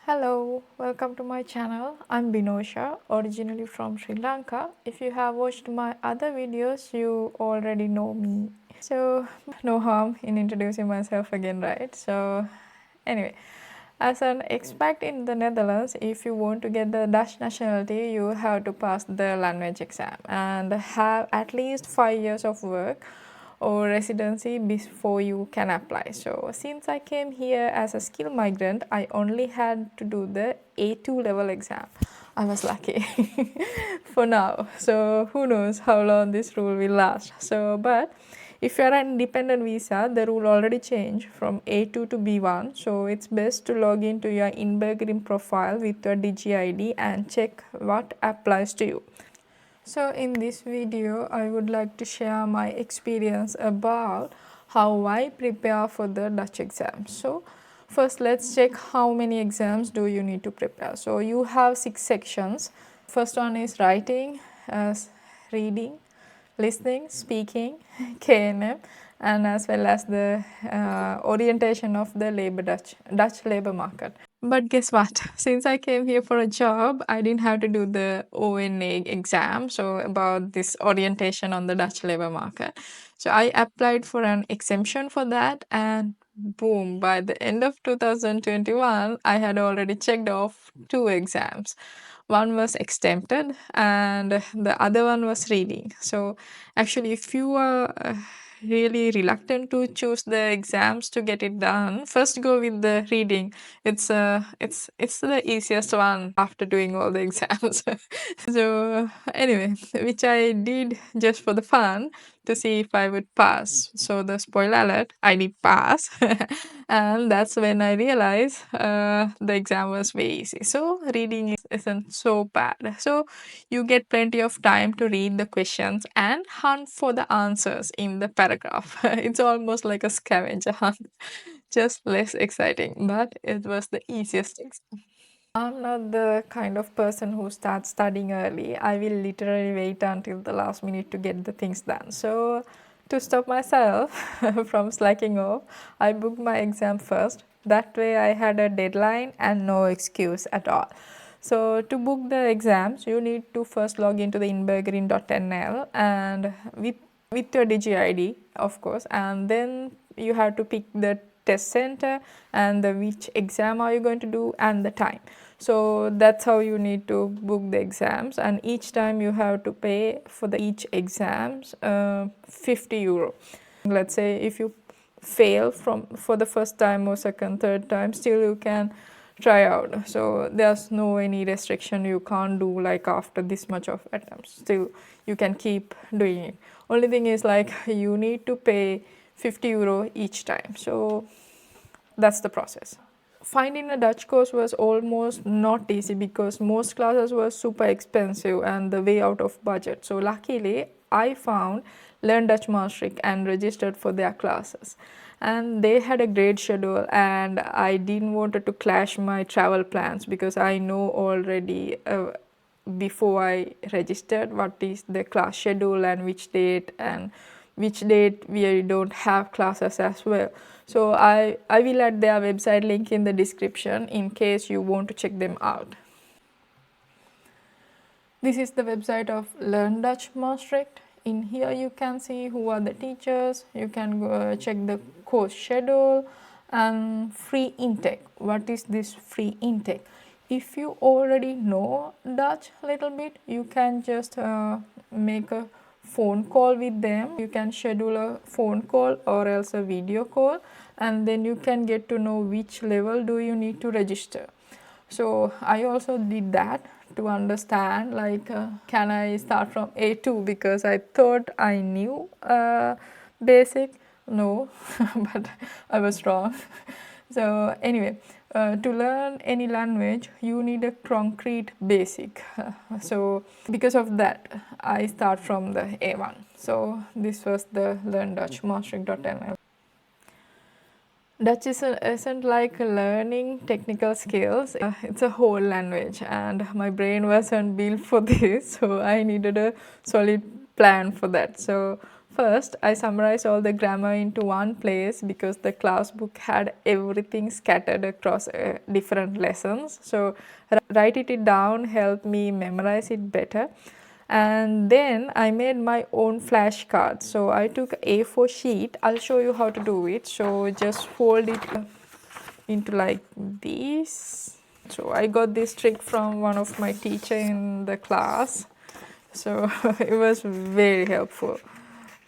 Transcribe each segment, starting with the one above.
Hello, welcome to my channel. I'm Binosha, originally from Sri Lanka. If you have watched my other videos, you already know me. So, no harm in introducing myself again, right? So, anyway, as an expat in the Netherlands, if you want to get the Dutch nationality, you have to pass the language exam and have at least 5 years of work or residency before you can apply. So since I came here as a skilled migrant, I only had to do the A2 level exam. I was lucky for now. So who knows how long this rule will last. But if you are on independent visa, the rule already changed from A2 to B1. So it's best to log into your Inburgering profile with your DigiID and check what applies to you. So in this video, I would like to share my experience about how I prepare for the Dutch exam. So first let's check how many exams do you need to prepare. So you have 6 sections. First one is writing, reading, listening, speaking, KNM, and as well as the orientation of the Dutch labor market. But guess what? Since I came here for a job, I didn't have to do the ONA exam. So about this orientation on the Dutch labor market. So I applied for an exemption for that, and boom, by the end of 2021, I had already checked off 2 exams. One was exempted and the other one was reading. So actually, if you are really reluctant to choose the exams to get it done, first go with the reading. It's the easiest one after doing all the exams. So anyway, which I did just for the fun to see if I would pass. So the spoiler alert, I did pass. And that's when I realized the exam was very easy. So reading isn't so bad. So you get plenty of time to read the questions and hunt for the answers in the paragraph. It's almost like a scavenger hunt, just less exciting, but it was the easiest exam. I'm not the kind of person who starts studying early. I will literally wait until the last minute to get the things done. So, to stop myself from slacking off, I booked my exam first. That way, I had a deadline and no excuse at all. So, to book the exams, you need to first log into the Inburgering.nl and with your DigiID, of course, and then you have to pick the test center and the which exam are you going to do and the time. So that's how you need to book the exams, and each time you have to pay for the each exams 50 euro. Let's say if you fail for the first time or second, third time, still you can try out. So there's no any restriction, you can't do like after this much of attempts, still you can keep doing it. Only thing is like you need to pay 50 euro each time. So that's the process. Finding a Dutch course was almost not easy because most classes were super expensive and the way out of budget. So luckily I found Learn Dutch Maastricht and registered for their classes. And they had a great schedule, and I didn't want to clash my travel plans because I know already before I registered what is the class schedule and which date we don't have classes as well. So I will add their website link in the description in case you want to check them out. This is the website of Learn Dutch Maastricht. In here you can see who are the teachers, you can go check the course schedule and free intake. What is this free intake? If you already know Dutch a little bit, you can just make a phone call with them. You can schedule a phone call or else a video call, and then you can get to know which level do you need to register. So I also did that to understand like can I start from A2 because I thought I knew basic. No, but I was wrong. So anyway, to learn any language you need a concrete basic. So because of that I start from the A1. So this was the Learn Dutch Maastricht.nl. Dutch isn't like learning technical skills, it's a whole language, and my brain wasn't built for this, so I needed a solid plan for that. So First, I summarized all the grammar into one place because the class book had everything scattered across different lessons. So, writing it down helped me memorize it better. And then I made my own flashcards. So, I took A4 sheet. I'll show you how to do it. So, just fold it into like this. So, I got this trick from one of my teacher in the class. So, it was very helpful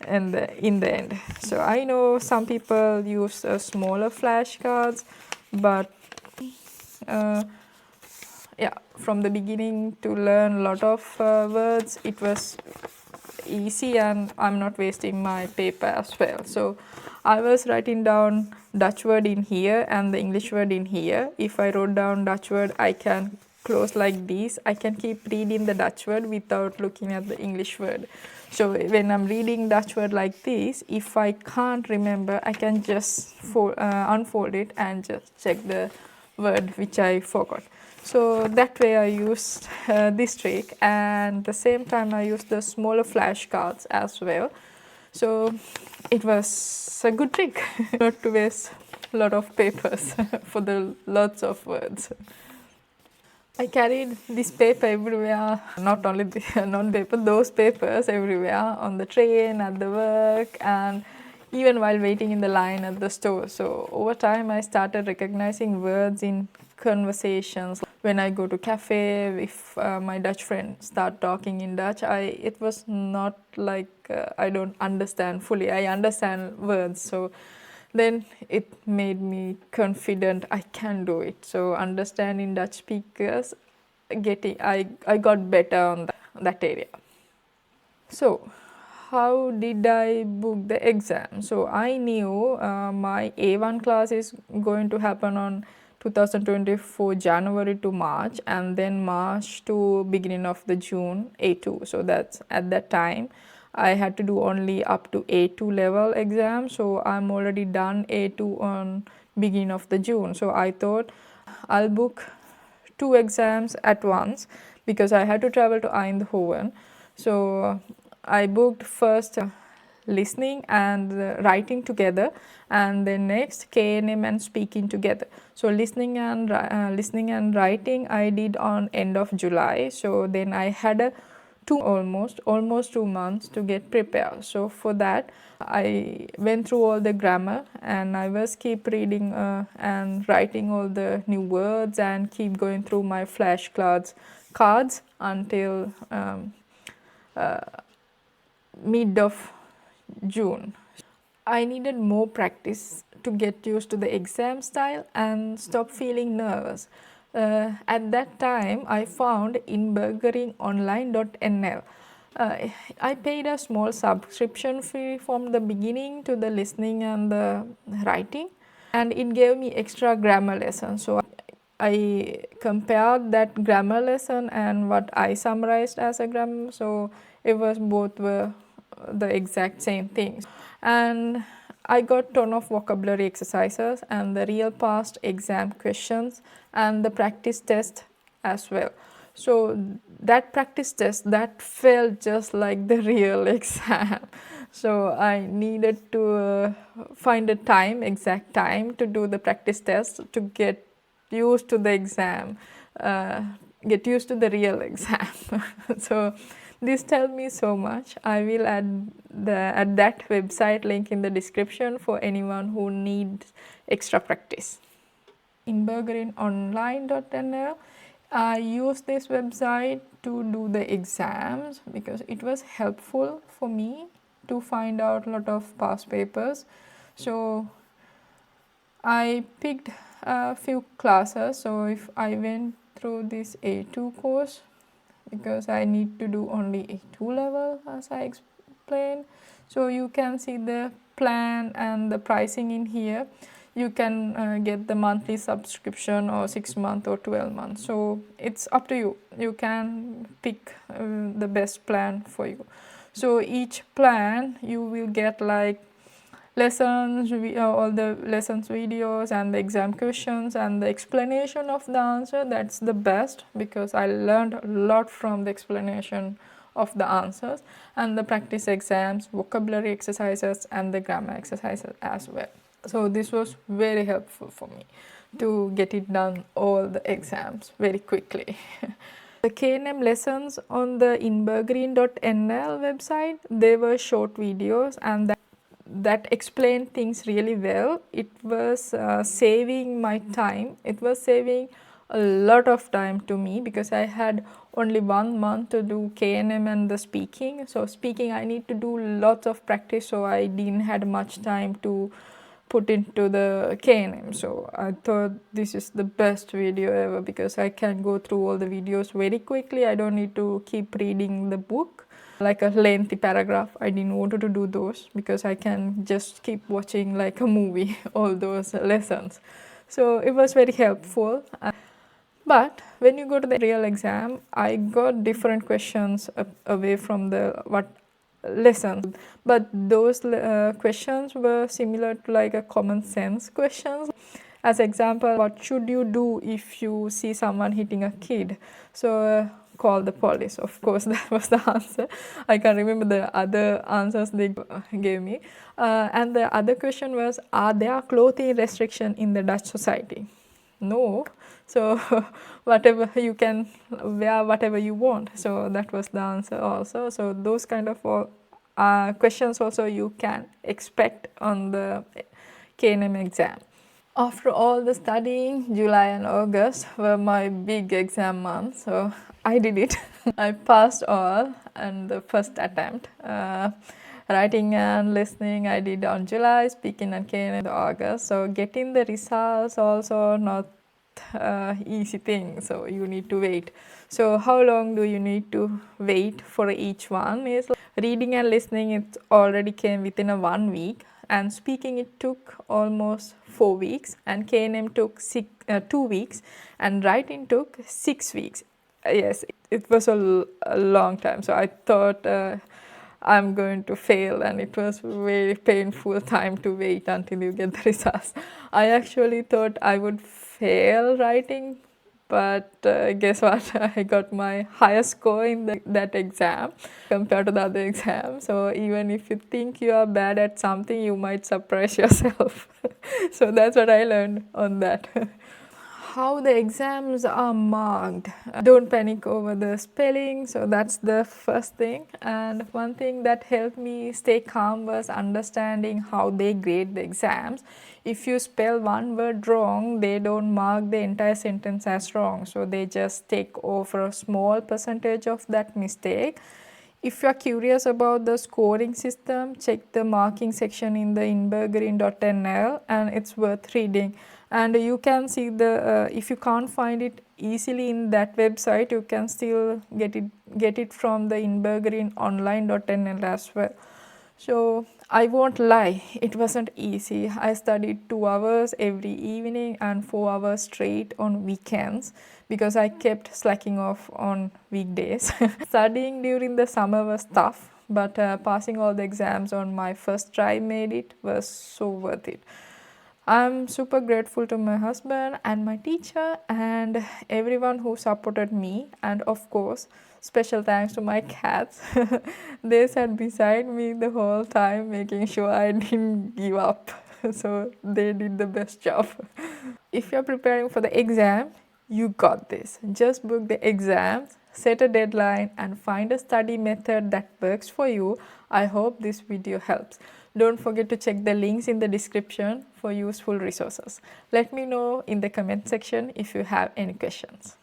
and in the end. So I know some people use smaller flashcards, but yeah, from the beginning to learn a lot of words, it was easy and I'm not wasting my paper as well. So I was writing down Dutch word in here and the English word in here. If I wrote down Dutch word, I can close like this. I can keep reading the Dutch word without looking at the English word. So when I'm reading Dutch word like this, if I can't remember, I can just unfold it and just check the word which I forgot. So that way I used this trick, and the same time I used the smaller flashcards as well. So it was a good trick not to waste a lot of papers for the lots of words. I carried this paper everywhere, not only the non-paper, those papers everywhere, on the train, at the work, and even while waiting in the line at the store. So over time I started recognizing words in conversations. When I go to cafe, if my Dutch friend start talking in Dutch, it was not like I don't understand fully. I understand words, so then it made me confident I can do it. So understanding Dutch speakers, I got better on that area. So how did I book the exam? So I knew my A1 class is going to happen on 2024 January to March, and then March to beginning of the June A2. So that's at that time I had to do only up to A2 level exam. So I'm already done A2 on beginning of the June. So I thought I'll book 2 exams at once because I had to travel to Eindhoven. So I booked first listening and writing together, and then next KNM and speaking together. So listening and writing I did on end of July. So then I had almost 2 months to get prepared. So for that I went through all the grammar, and I was keep reading and writing all the new words and keep going through my flashcards until mid of June. I needed more practice to get used to the exam style and stop feeling nervous. At that time, I found Inburgeringonline.nl. I paid a small subscription fee from the beginning to the listening and the writing, and it gave me extra grammar lessons. So I compared that grammar lesson and what I summarized as a grammar. So it was both were the exact same things, and I got ton of vocabulary exercises and the real past exam questions and the practice test as well. So that practice test that felt just like the real exam. So I needed to find a exact time to do the practice test to get used to the exam, get used to the real exam. So this tells me so much. I will add that website link in the description for anyone who needs extra practice. Inburgeringonline.nl. I use this website to do the exams because it was helpful for me to find out a lot of past papers. So I picked a few classes. So if I went through this A2 course, because I need to do only A2 level as I explained. So you can see the plan and the pricing in here. You can get the monthly subscription or 6 month or 12 months. So it's up to you. You can pick the best plan for you. So each plan you will get like lessons, all the lessons videos and the exam questions and the explanation of the answer. That's the best because I learned a lot from the explanation of the answers, and the practice exams, vocabulary exercises, and the grammar exercises as well. So this was very helpful for me to get it done all the exams very quickly. The KNM lessons on the Inburgering.nl website, they were short videos and that explained things really well. It was saving my time. It was saving a lot of time to me because I had only 1 month to do KNM and the speaking. So speaking I need to do lots of practice, so I didn't had much time to put into the KNM. So I thought this is the best video ever because I can go through all the videos very quickly. I don't need to keep reading the book like a lengthy paragraph. I didn't want to do those because I can just keep watching like a movie all those lessons. So it was very helpful. But when you go to the real exam, I got different questions away from the what lessons, but those questions were similar to like a common sense questions. As example, what should you do if you see someone hitting a kid? So call the police. Of course, that was the answer. I can't remember the other answers they gave me. And the other question was, are there clothing restriction in the Dutch society? No. So whatever you can wear, whatever you want. So that was the answer also. So those kind of questions also you can expect on the KNM exam. After all the studying, July and August were my big exam months. So I did it. I passed all and the first attempt. Writing and listening I did on July, speaking and KNM in August. So getting the results also not easy thing, so you need to wait. So how long do you need to wait for each one? Is reading and listening, it already came within a 1 week, and speaking it took almost 4 weeks, and KNM took 2 weeks, and writing took 6 weeks. Yes, it was a long time. So I thought I'm going to fail, and it was very painful time to wait until you get the results. I actually thought I would fail writing, but guess what? I got my highest score in that exam compared to the other exam. So even if you think you are bad at something, you might surprise yourself. So that's what I learned on that. How the exams are marked. Don't panic over the spelling. So that's the first thing. And one thing that helped me stay calm was understanding how they grade the exams. If you spell one word wrong, they don't mark the entire sentence as wrong. So they just take over a small percentage of that mistake. If you are curious about the scoring system, check the marking section in the Inburgering.nl, and it's worth reading. And you can see the if you can't find it easily in that website, you can still get it from the Inburgeringonline.nl as well. So I won't lie, it wasn't easy. I studied 2 hours every evening and 4 hours straight on weekends because I kept slacking off on weekdays. Studying during the summer was tough, but passing all the exams on my first try made it was so worth it. I'm super grateful to my husband and my teacher and everyone who supported me, and of course special thanks to my cats. They sat beside me the whole time making sure I didn't give up. So they did the best job. If you're preparing for the exam, you got this. Just book the exams, set a deadline, and find a study method that works for you. I hope this video helps. Don't forget to check the links in the description for useful resources. Let me know in the comment section if you have any questions.